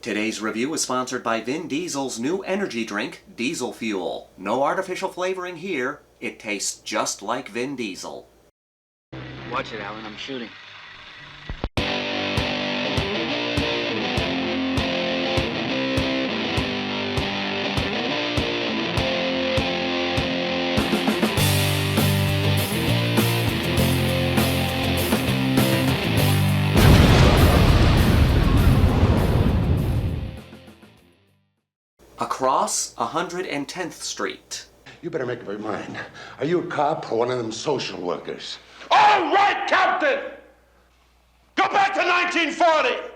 Today's review is sponsored by Vin Diesel's new energy drink, Diesel Fuel. No artificial flavoring here. It tastes just like Vin Diesel. Watch it, Alan. I'm shooting. Across 110th Street. You better make up your mind. Are you a cop or one of them social workers? All right, Captain! Go back to 1940!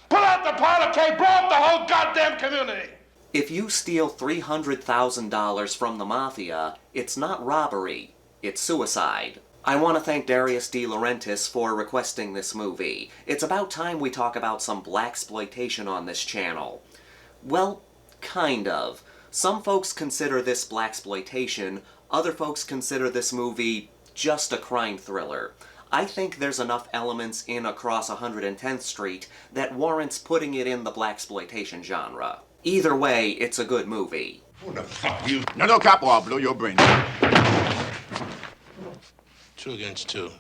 Pull out the powder keg, blow up the whole goddamn community! If you steal $300,000 from the mafia, it's not robbery, it's suicide. I want to thank Darius De Laurentiis for requesting this movie. It's about time we talk about some blaxploitation on this channel. Well, kind of. Some folks consider this blaxploitation, other folks consider this movie just a crime thriller. I think there's enough elements in Across 110th Street that warrants putting it in the blaxploitation genre. Either way, it's a good movie. Who the fuck you? No, Capo, I'll blow your brains out. 2 against 2.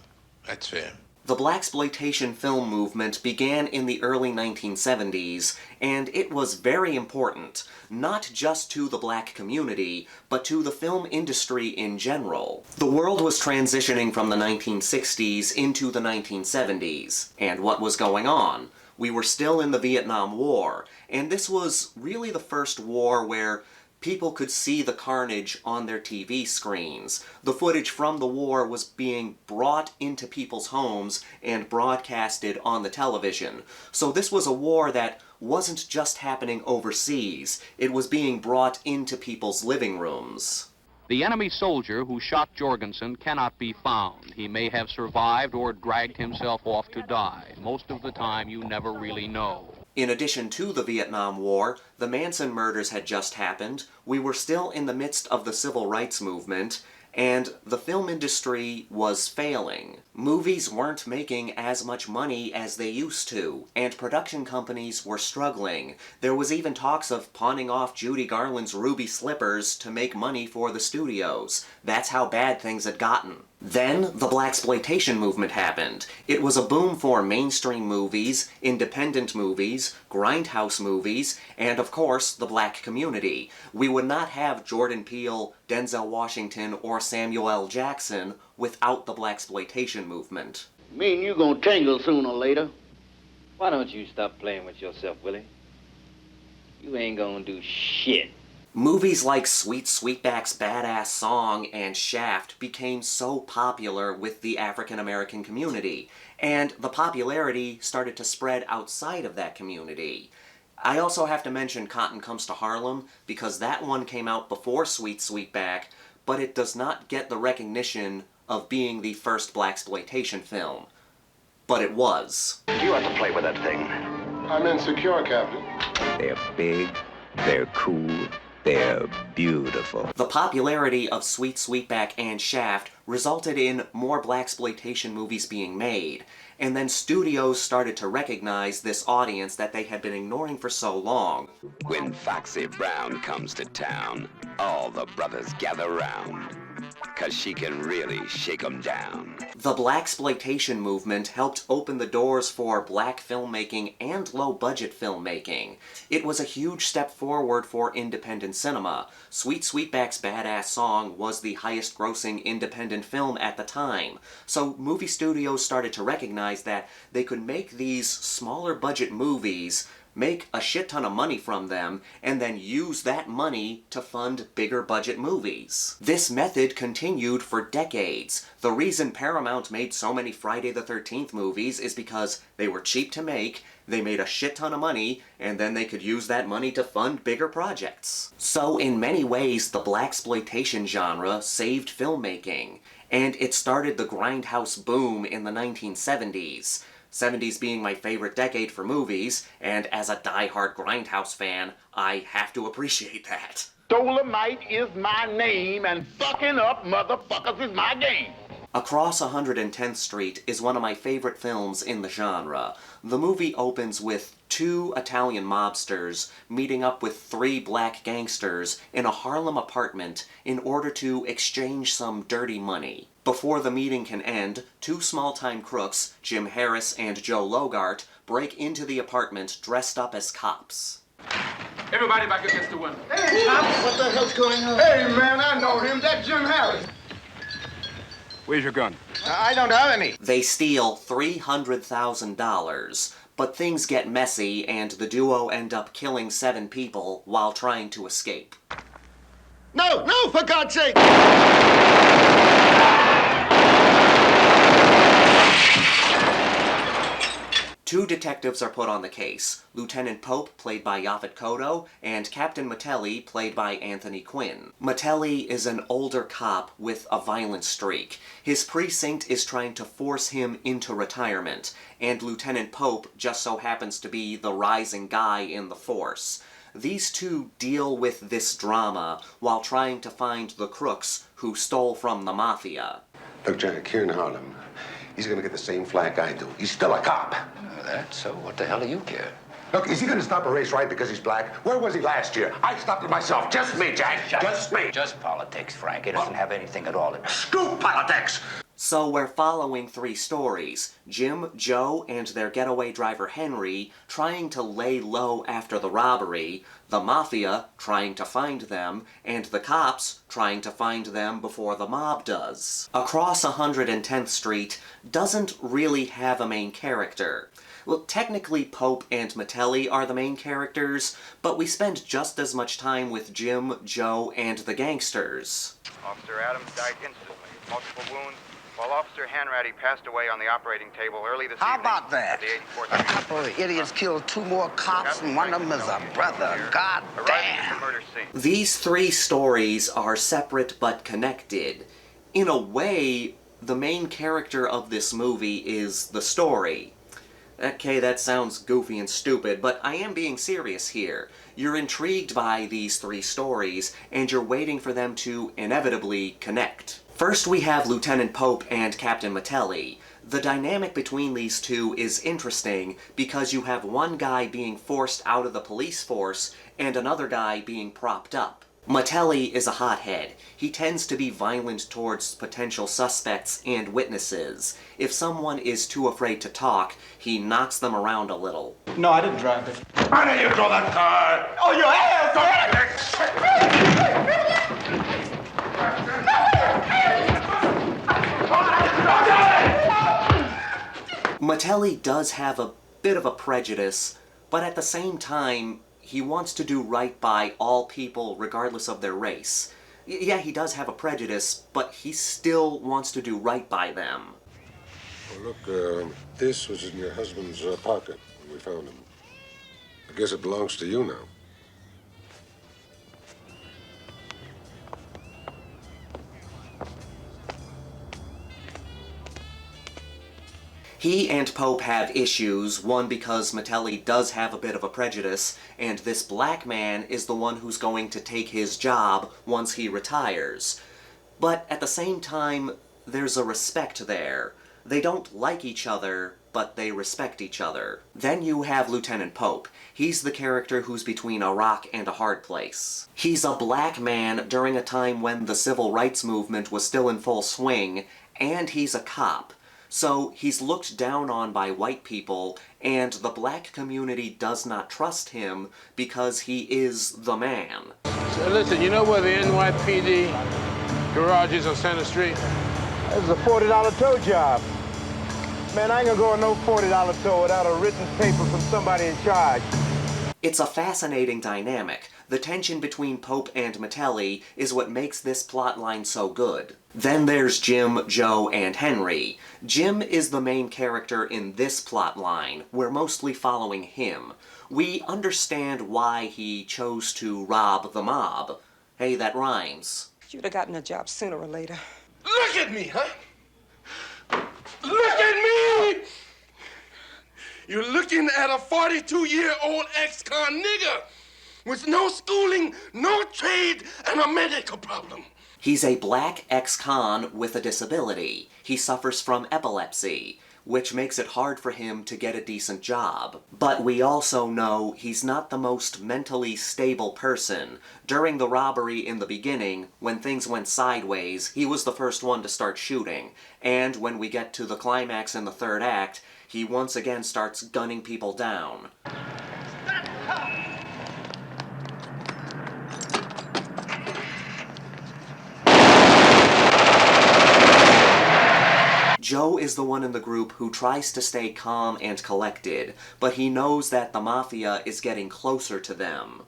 That's fair. The blaxploitation film movement began in the early 1970s, and it was very important, not just to the black community, but to the film industry in general. The world was transitioning from the 1960s into the 1970s, and what was going on? We were still in the Vietnam War, and this was really the first war where people could see the carnage on their TV screens. The footage from the war was being brought into people's homes and broadcasted on the television. So this was a war that wasn't just happening overseas, it was being brought into people's living rooms. The enemy soldier who shot Jorgensen cannot be found. He may have survived or dragged himself off to die. Most of the time, you never really know. In addition to the Vietnam War, the Manson murders had just happened, we were still in the midst of the civil rights movement, and the film industry was failing. Movies weren't making as much money as they used to, and production companies were struggling. There was even talks of pawning off Judy Garland's ruby slippers to make money for the studios. That's how bad things had gotten. Then, the blaxploitation movement happened. It was a boom for mainstream movies, independent movies, Grindhouse movies, and of course, the black community. We would not have Jordan Peele, Denzel Washington, or Samuel L. Jackson without the blaxploitation movement. Me and you gonna tangle sooner or later. Why don't you stop playing with yourself, Willie? You ain't gonna do shit. Movies like Sweet Sweetback's Badass Song and Shaft became so popular with the African American community, and the popularity started to spread outside of that community. I also have to mention Cotton Comes to Harlem, because that one came out before Sweet Sweetback, but it does not get the recognition of being the first blaxploitation film. But it was. You have to play with that thing. I'm insecure, Captain. They're big, they're cool, they're beautiful. The popularity of Sweet Sweetback and Shaft resulted in more blaxploitation movies being made, and then studios started to recognize this audience that they had been ignoring for so long. When Foxy Brown comes to town, all the brothers gather round, 'cause she can really shake 'em down. The blaxploitation movement helped open the doors for black filmmaking and low-budget filmmaking. It was a huge step forward for independent cinema. Sweet Sweetback's Badass Song was the highest-grossing independent film at the time, so movie studios started to recognize that they could make these smaller-budget movies, make a shit ton of money from them, and then use that money to fund bigger budget movies. This method continued for decades. The reason Paramount made so many Friday the 13th movies is because they were cheap to make, they made a shit ton of money, and then they could use that money to fund bigger projects. So in many ways, the blaxploitation genre saved filmmaking, and it started the Grindhouse boom in the 1970s. 70s being my favorite decade for movies, and as a die-hard Grindhouse fan, I have to appreciate that. Dolomite is my name, and fucking up motherfuckers is my game. Across 110th Street is one of my favorite films in the genre. The movie opens with two Italian mobsters meeting up with three black gangsters in a Harlem apartment in order to exchange some dirty money. Before the meeting can end, two small-time crooks, Jim Harris and Joe Logart, break into the apartment dressed up as cops. Everybody back against the window. Hey, Tom, what the hell's going on? Hey, man, I know him. That's Jim Harris. Where's your gun? I don't have any. They steal $300,000, but things get messy and the duo end up killing 7 people while trying to escape. No, for God's sake! Two detectives are put on the case, Lieutenant Pope, played by Yaphet Kotto, and Captain Matelli, played by Anthony Quinn. Matelli is an older cop with a violent streak. His precinct is trying to force him into retirement, and Lieutenant Pope just so happens to be the rising guy in the force. These two deal with this drama while trying to find the crooks who stole from the mafia. Look, Jack, here in Harlem, he's gonna get the same flack I do. He's still a cop. That? So what the hell do you care? Look, is he gonna stop a race right because he's black? Where was he last year? I stopped it myself. Just me, Jack. Just me. Just politics, Frank. It doesn't have anything at all. Screw politics! So we're following 3 stories, Jim, Joe, and their getaway driver Henry trying to lay low after the robbery, the mafia trying to find them, and the cops trying to find them before the mob does. Across 110th Street doesn't really have a main character. Well, technically Pope and Matelli are the main characters, but we spend just as much time with Jim, Joe, and the gangsters. Officer Adams died instantly, multiple wounds, while Officer Hanratty passed away on the operating table early this evening. How about that? At the 84th A couple of idiots killed 2 more cops, and one of them is a brother. God Arriving at damn. the murder scene. These 3 stories are separate but connected. In a way, the main character of this movie is the story. Okay, that sounds goofy and stupid, but I am being serious here. You're intrigued by these 3 stories, and you're waiting for them to inevitably connect. First we have Lieutenant Pope and Captain Matelli. The dynamic between these two is interesting because you have one guy being forced out of the police force and another guy being propped up. Matelli is a hothead. He tends to be violent towards potential suspects and witnesses. If someone is too afraid to talk, he knocks them around a little. No, I didn't drive it. Why don't you throw that car? Oh, your ass! Matelli does have a bit of a prejudice, but at the same time, he wants to do right by all people regardless of their race. Yeah, he does have a prejudice, but he still wants to do right by them. Well, look, this was in your husband's pocket when we found him. I guess it belongs to you now. He and Pope have issues, one because Matelli does have a bit of a prejudice, and this black man is the one who's going to take his job once he retires. But at the same time, there's a respect there. They don't like each other, but they respect each other. Then you have Lieutenant Pope. He's the character who's between a rock and a hard place. He's a black man during a time when the civil rights movement was still in full swing, and he's a cop. So he's looked down on by white people, and the black community does not trust him because he is the man. So listen, you know where the NYPD garage is on Center Street? This is a $40 tow job. Man, I ain't gonna go on no $40 tow without a written paper from somebody in charge. It's a fascinating dynamic. The tension between Pope and Matelli is what makes this plotline so good. Then there's Jim, Joe, and Henry. Jim is the main character in this plotline. We're mostly following him. We understand why he chose to rob the mob. Hey, that rhymes. You'd have gotten a job sooner or later. Look at me, huh? Look at me! You're looking at a 42-year-old ex-con nigger with no schooling, no trade, and a medical problem. He's a black ex-con with a disability. He suffers from epilepsy, which makes it hard for him to get a decent job. But we also know he's not the most mentally stable person. During the robbery in the beginning, when things went sideways, he was the first one to start shooting. And when we get to the climax in the third act, he once again starts gunning people down. Joe is the one in the group who tries to stay calm and collected, but he knows that the mafia is getting closer to them.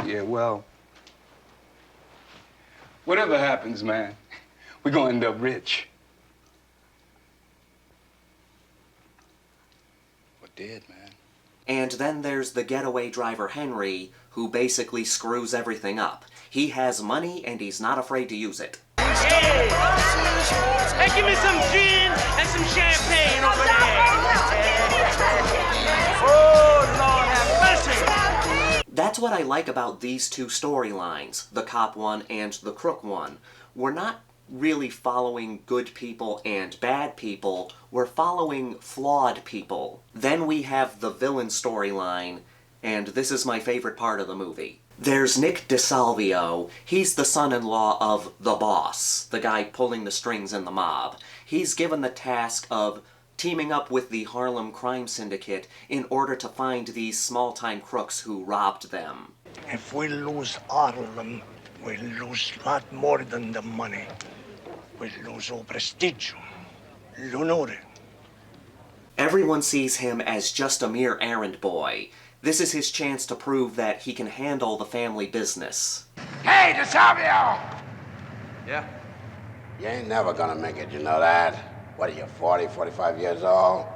Yeah, well, whatever happens, man, we're gonna end up rich. Or dead, man. And then there's the getaway driver Henry, who basically screws everything up. He has money and he's not afraid to use it. Hey, give me some gin and some champagne over there. Oh, Lord have mercy. That's what I like about these two storylines, the cop one and the crook one. We're not really following good people and bad people, we're following flawed people. Then we have the villain storyline, and this is my favorite part of the movie. There's Nick DeSalvio. He's the son-in-law of the boss, the guy pulling the strings in the mob. He's given the task of teaming up with the Harlem crime syndicate in order to find these small-time crooks who robbed them. If we lose Harlem, we lose a lot more than the money. We lose all prestige, l'onore. Everyone sees him as just a mere errand boy. This is his chance to prove that he can handle the family business. Hey, DeSalvio! Yeah? You ain't never gonna make it, you know that? What are you, 40, 45 years old?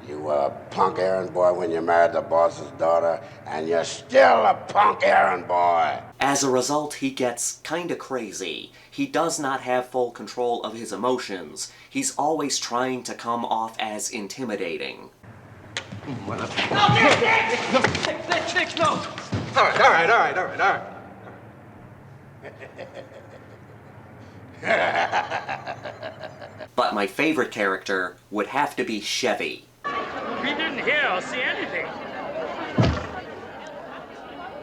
You were a punk errand boy when you married the boss's daughter, and you're still a punk errand boy. As a result, he gets kinda crazy. He does not have full control of his emotions. He's always trying to come off as intimidating. No, Nick, no! All right. But my favorite character would have to be Chevy. We didn't hear or see anything.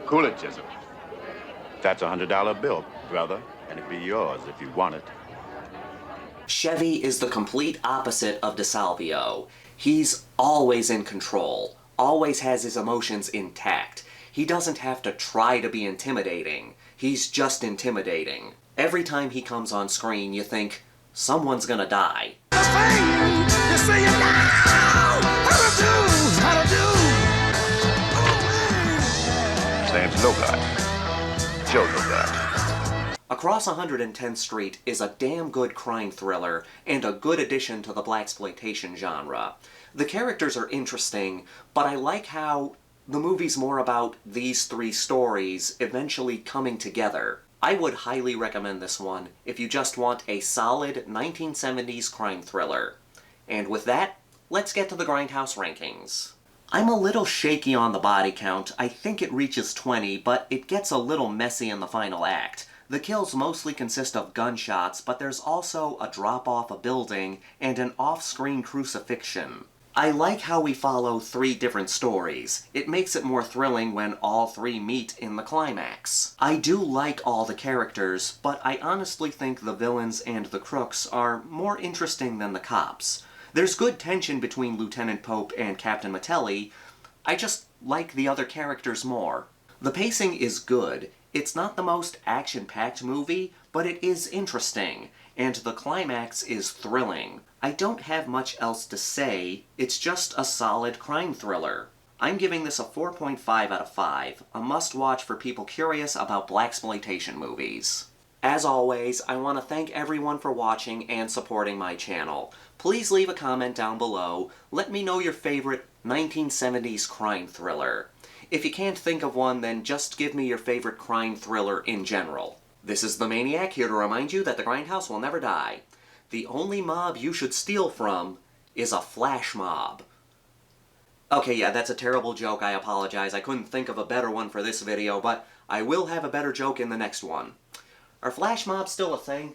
Cool it, Chisholm. That's a $100 bill, brother, and it'd be yours if you want it. Chevy is the complete opposite of DeSalvio. He's always in control, always has his emotions intact. He doesn't have to try to be intimidating. He's just intimidating. Every time he comes on screen, you think, someone's gonna die. Name's Logart. Joe Logart. Across 110th Street is a damn good crime thriller and a good addition to the Blaxploitation genre. The characters are interesting, but I like how the movie's more about these three stories eventually coming together. I would highly recommend this one if you just want a solid 1970s crime thriller. And with that, let's get to the Grindhouse rankings. I'm a little shaky on the body count. I think it reaches 20, but it gets a little messy in the final act. The kills mostly consist of gunshots, but there's also a drop off a building and an off-screen crucifixion. I like how we follow three different stories. It makes it more thrilling when all three meet in the climax. I do like all the characters, but I honestly think the villains and the crooks are more interesting than the cops. There's good tension between Lieutenant Pope and Captain Matelli. I just like the other characters more. The pacing is good. It's not the most action-packed movie, but it is interesting, and the climax is thrilling. I don't have much else to say, it's just a solid crime thriller. I'm giving this a 4.5 out of 5, a must-watch for people curious about Blaxploitation movies. As always, I want to thank everyone for watching and supporting my channel. Please leave a comment down below. Let me know your favorite 1970s crime thriller. If you can't think of one, then just give me your favorite crime thriller in general. This is the Maniac, here to remind you that the Grindhouse will never die. The only mob you should steal from is a flash mob. Okay, yeah, that's a terrible joke, I apologize. I couldn't think of a better one for this video, but I will have a better joke in the next one. Are flash mobs still a thing?